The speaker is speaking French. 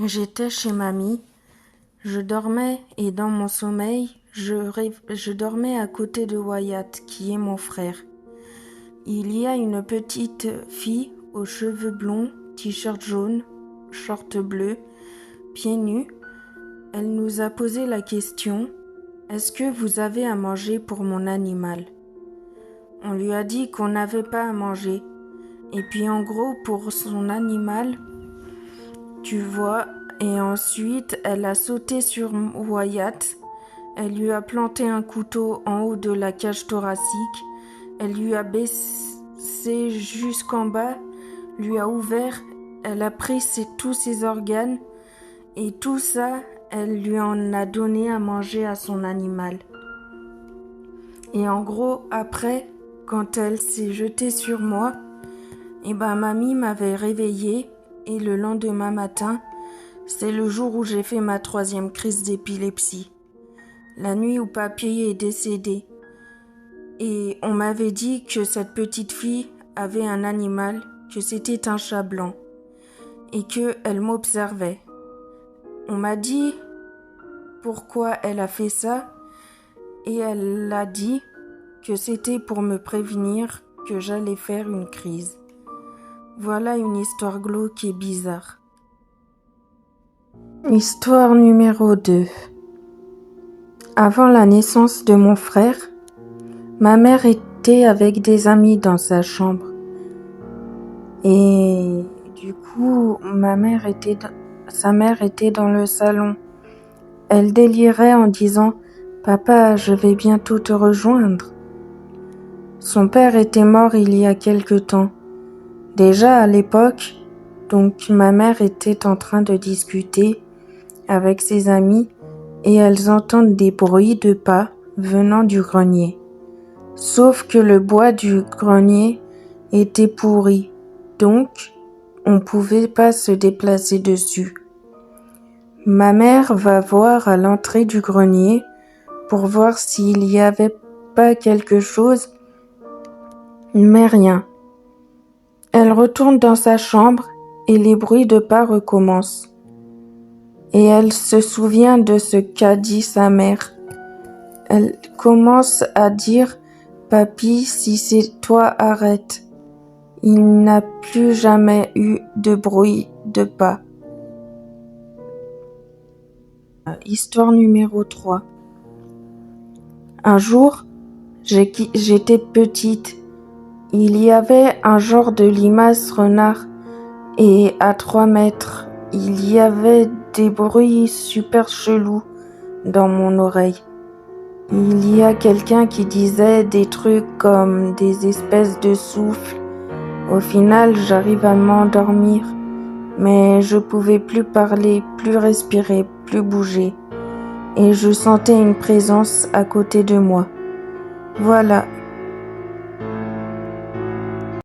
J'étais chez mamie, je dormais et dans mon sommeil, je dormais à côté de Wyatt, qui est mon frère. Il y a une petite fille aux cheveux blonds, t-shirt jaune, short bleu, pieds nus. Elle nous a posé la question « Est-ce que vous avez à manger pour mon animal ?» On lui a dit qu'on n'avait pas à manger. Et puis en gros, pour son animal, tu vois, et ensuite elle a sauté sur Wyatt, elle lui a planté un couteau en haut de la cage thoracique, elle lui a baissé jusqu'en bas, lui a ouvert, elle a pris tous ses organes, et tout ça, elle lui en a donné à manger à son animal. Et en gros, après, quand elle s'est jetée sur moi, mamie m'avait réveillée et le lendemain matin, c'est le jour où j'ai fait ma 3e crise d'épilepsie. La nuit où papy est décédé. Et on m'avait dit que cette petite fille avait un animal, que c'était un chat blanc et qu'elle m'observait. On m'a dit pourquoi elle a fait ça et elle a dit que c'était pour me prévenir que j'allais faire une crise. Voilà une histoire glauque et bizarre. Histoire numéro 2. Avant la naissance de mon frère, ma mère était avec des amis dans sa chambre. Et du coup, sa mère était dans le salon. Elle délirait en disant « Papa, je vais bientôt te rejoindre ». Son père était mort il y a quelque temps. Déjà à l'époque, donc ma mère était en train de discuter avec ses amis et elles entendent des bruits de pas venant du grenier. Sauf que le bois du grenier était pourri, donc on pouvait pas se déplacer dessus. Ma mère va voir à l'entrée du grenier pour voir s'il y avait pas quelque chose, mais rien. Elle retourne dans sa chambre et les bruits de pas recommencent. Et elle se souvient de ce qu'a dit sa mère. Elle commence à dire « Papy, si c'est toi, arrête ». Il n'a plus jamais eu de bruit de pas. Histoire numéro 3. Un jour, j'étais petite. Il y avait un genre de limace renard et à 3 mètres, il y avait des bruits super chelous dans mon oreille. Il y a quelqu'un qui disait des trucs comme des espèces de souffles. Au final, j'arrive à m'endormir, mais je pouvais plus parler, plus respirer, plus bouger. Et je sentais une présence à côté de moi. Voilà.